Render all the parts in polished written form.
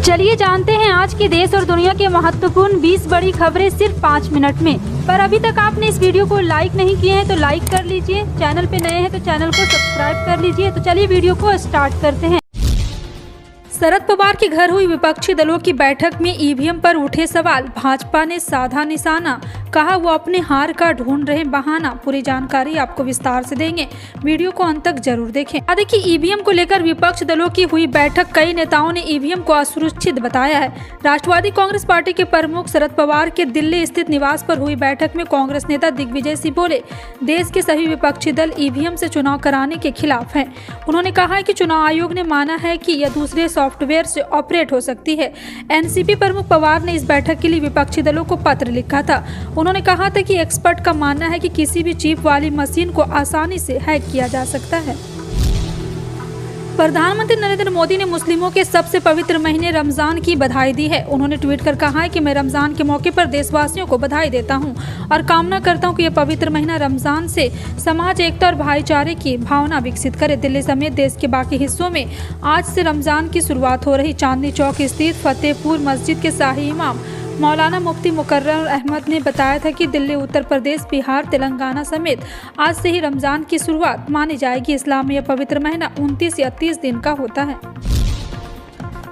चलिए जानते हैं आज के देश और दुनिया के महत्वपूर्ण 20 बड़ी खबरें सिर्फ 5 मिनट में। पर अभी तक आपने इस वीडियो को लाइक नहीं किए हैं तो लाइक कर लीजिए, चैनल पे नए हैं तो चैनल को सब्सक्राइब कर लीजिए। तो चलिए वीडियो को स्टार्ट करते हैं। शरद पवार के घर हुई विपक्षी दलों की बैठक में ईवीएम पर उठे सवाल, भाजपा ने साधा निशाना, कहा वो अपने हार का ढूंढ रहे बहाना। पूरी जानकारी आपको विस्तार से देंगे, वीडियो को अंत तक जरूर देखें। देखिए, ईवीएम को लेकर विपक्ष दलों की हुई बैठक, कई नेताओं ने ईवीएम को असुरक्षित बताया है। राष्ट्रवादी कांग्रेस पार्टी के प्रमुख शरद पवार के दिल्ली स्थित निवास पर हुई बैठक में कांग्रेस नेता दिग्विजय सिंह बोले, देश के सभी विपक्षी दल ईवीएम से चुनाव कराने के खिलाफ हैं। उन्होंने कहा है कि चुनाव आयोग ने माना है कि यह दूसरे सॉफ्टवेयर से ऑपरेट हो सकती है। एनसीपी प्रमुख पवार ने इस बैठक के लिए विपक्षी दलों को पत्र लिखा था। उन्होंने कहा था कि एक्सपर्ट का मानना है कि किसी भी चिप वाली मशीन को आसानी से हैक किया जा सकता है। प्रधानमंत्री नरेंद्र मोदी ने मुस्लिमों के सबसे पवित्र महीने रमजान की बधाई दी है। उन्होंने ट्वीट कर कहा है कि मैं रमजान के मौके पर देशवासियों को बधाई देता हूं और कामना करता हूं कि यह पवित्र महीना रमजान से समाज एकता और भाईचारे की भावना विकसित करे। दिल्ली समेत देश के बाकी हिस्सों में आज से रमजान की शुरुआत हो रही। चांदनी चौक स्थित फतेहपुर मस्जिद के शाही इमाम मौलाना मुफ्ती मुकर्रर अहमद ने बताया था कि दिल्ली, उत्तर प्रदेश, बिहार, तेलंगाना समेत आज से ही रमजान की शुरुआत मानी जाएगी। इस्लाम में यह पवित्र महीना 29 या 30 दिन का होता है।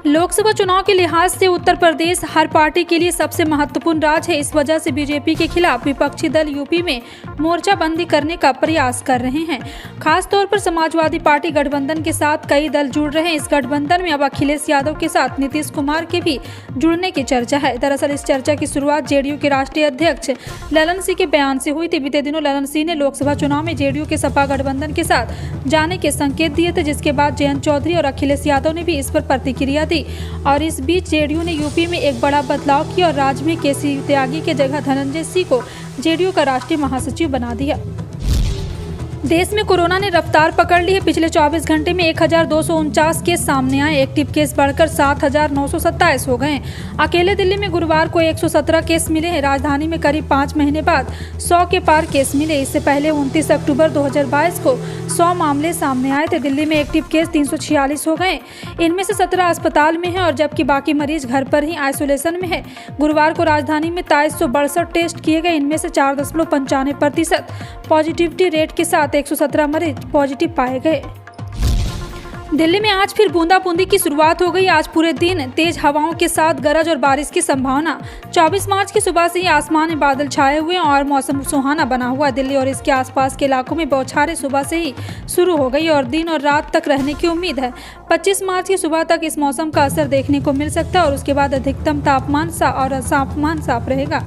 लोकसभा चुनाव के लिहाज से उत्तर प्रदेश हर पार्टी के लिए सबसे महत्वपूर्ण राज्य है। इस वजह से बीजेपी के खिलाफ विपक्षी दल यूपी में मोर्चाबंदी करने का प्रयास कर रहे हैं। खास तौर पर समाजवादी पार्टी गठबंधन के साथ कई दल जुड़ रहे हैं। इस गठबंधन में अब अखिलेश यादव के साथ नीतीश कुमार के भी जुड़ने की चर्चा है। दरअसल इस चर्चा की शुरुआत जेडीयू के राष्ट्रीय अध्यक्ष ललन सिंह के बयान से हुई थी। बीते दिनों ललन सिंह ने लोकसभा चुनाव में जेडीयू के सपा गठबंधन के साथ जाने के संकेत दिए थे, जिसके बाद जयंत चौधरी और अखिलेश यादव ने भी इस पर प्रतिक्रिया दी। और इस बीच जेडीयू ने यूपी में एक बड़ा बदलाव किया और राज्य में केसी त्यागी के जगह धनंजय सिंह को जेडीयू का राष्ट्रीय महासचिव बना दिया। देश में कोरोना ने रफ्तार पकड़ ली है। पिछले 24 घंटे में 1249 केस सामने आए। एक्टिव केस बढ़कर 7927 हो गए। अकेले दिल्ली में गुरुवार को 117 केस मिले हैं। राजधानी में करीब 5 महीने बाद 100 के पार केस मिले। इससे पहले 29 अक्टूबर 2022 को 100 मामले सामने आए थे। दिल्ली में एक्टिव केस 346 हो गए। इनमें से 17 अस्पताल में हैं और जबकि बाकी मरीज घर पर ही आइसोलेशन में है। गुरुवार को राजधानी में 2362 टेस्ट किए गए। इनमें से 4.95% पॉजिटिविटी रेट के साथ 117 मरीज पॉजिटिव पाए गए। दिल्ली में आज फिर बूंदाबूंदी की शुरुआत हो गई। आज पूरे दिन तेज हवाओं के साथ गरज और बारिश की संभावना। 24 मार्च की सुबह से ही आसमान में बादल छाए हुए और मौसम सुहाना बना हुआ। दिल्ली और इसके आसपास के इलाकों में बौछारें सुबह से ही शुरू हो गई और दिन और रात तक रहने की उम्मीद है। 25 मार्च की सुबह तक इस मौसम का असर देखने को मिल सकता है और उसके बाद अधिकतम तापमान साफ रहेगा।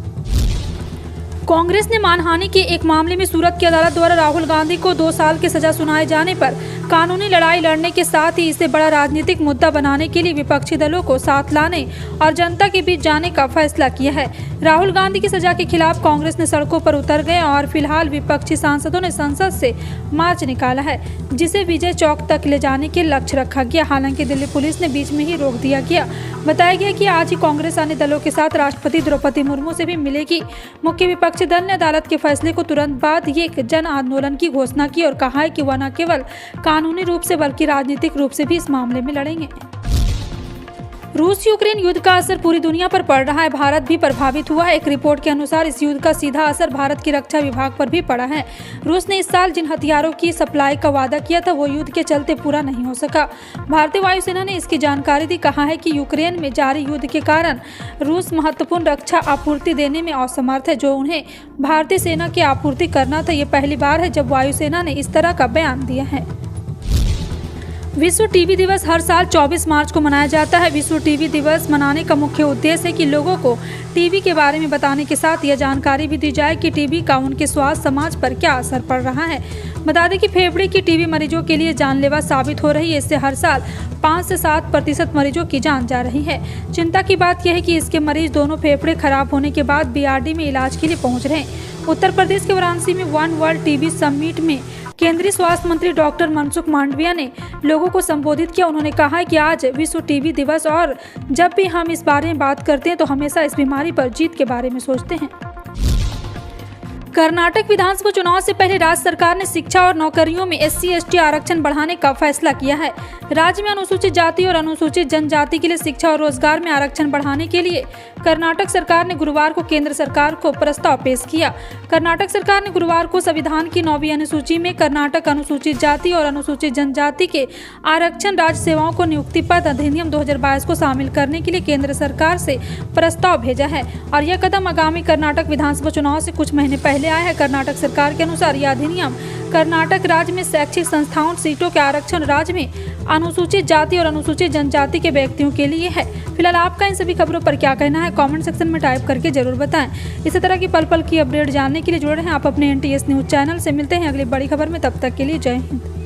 कांग्रेस ने मानहानि के एक मामले में सूरत की अदालत द्वारा राहुल गांधी को 2 साल की सजा सुनाए जाने पर कानूनी लड़ाई लड़ने के साथ ही इसे बड़ा राजनीतिक मुद्दा बनाने के लिए विपक्षी दलों को साथ लाने और जनता के बीच जाने का फैसला किया है। राहुल गांधी की सजा के खिलाफ कांग्रेस ने सड़कों पर उतर गए और फिलहाल विपक्षी सांसदों ने संसद से मार्च निकाला है, जिसे विजय चौक तक ले जाने के लक्ष्य रखा गया। हालांकि दिल्ली पुलिस ने बीच में ही रोक दिया गया। बताया गया कि आज ही कांग्रेस अन्य दलों के साथ राष्ट्रपति द्रौपदी मुर्मू से भी मिलेगी। मुख्य विपक्षी दल ने अदालत के फैसले को तुरंत बाद ये एक जन आंदोलन की घोषणा की और कहा है कि वह न केवल कानूनी रूप से बल्कि राजनीतिक रूप से भी इस मामले में लड़ेंगे। रूस यूक्रेन युद्ध का असर पूरी दुनिया पर पड़ रहा है। भारत भी प्रभावित हुआ है। एक रिपोर्ट के अनुसार इस युद्ध का सीधा असर भारत की रक्षा विभाग पर भी पड़ा है। रूस ने इस साल जिन हथियारों की सप्लाई का वादा किया था वो युद्ध के चलते पूरा नहीं हो सका। भारतीय वायुसेना ने इसकी जानकारी दी। कहा है कि यूक्रेन में जारी युद्ध के कारण रूस महत्वपूर्ण रक्षा आपूर्ति देने में असमर्थ है, जो उन्हें भारतीय सेना की आपूर्ति करना था। ये पहली बार है जब वायुसेना ने इस तरह का बयान दिया है। विश्व टीबी दिवस हर साल 24 मार्च को मनाया जाता है। विश्व टीबी दिवस मनाने का मुख्य उद्देश्य है कि लोगों को टीबी के बारे में बताने के साथ यह जानकारी भी दी जाए कि टीबी का उनके स्वास्थ्य समाज पर क्या असर पड़ रहा है। बता दें कि फेफड़े की टीबी मरीजों के लिए जानलेवा साबित हो रही है। इससे हर साल 5 से 7% मरीजों की जान जा रही है। चिंता की बात यह है कि इसके मरीज दोनों फेफड़े खराब होने के बाद बीआरडी में इलाज के लिए पहुँच रहे हैं। उत्तर प्रदेश के वाराणसी में वन वर्ल्ड टीबी समिट में केंद्रीय स्वास्थ्य मंत्री डॉक्टर मनसुख मांडविया ने लोगों को संबोधित किया। उन्होंने कहा है कि आज विश्व टीबी दिवस और जब भी हम इस बारे में बात करते हैं तो हमेशा इस बीमारी पर जीत के बारे में सोचते हैं। कर्नाटक विधानसभा चुनाव से पहले राज्य सरकार ने शिक्षा और नौकरियों में SC/ST आरक्षण बढ़ाने का फैसला किया है। राज्य में अनुसूचित जाति और अनुसूचित जनजाति के लिए शिक्षा और रोजगार में आरक्षण बढ़ाने के लिए कर्नाटक सरकार ने गुरुवार को केंद्र सरकार को प्रस्ताव पेश किया। कर्नाटक सरकार ने गुरुवार को संविधान की 9वीं अनुसूची में कर्नाटक अनुसूचित जाति और अनुसूचित जनजाति के आरक्षण राज्य सेवाओं को नियुक्ति पद अधिनियम 2022 को शामिल करने के लिए केंद्र सरकार से प्रस्ताव भेजा है और यह कदम आगामी कर्नाटक विधानसभा चुनाव से कुछ महीने पहले आया है। कर्नाटक सरकार के अनुसार यह अधिनियम कर्नाटक राज्य में शैक्षिक संस्थाओं सीटों के आरक्षण राज्य में अनुसूचित जाति और अनुसूचित जनजाति के व्यक्तियों के लिए है। फिलहाल आपका इन सभी खबरों पर क्या कहना है, कमेंट सेक्शन में टाइप करके जरूर बताएं। इसी तरह की पल पल की अपडेट जानने के लिए जुड़े रहें आप अपने NTS न्यूज चैनल से। मिलते हैं अगली बड़ी खबर में, तब तक के लिए जय हिंद।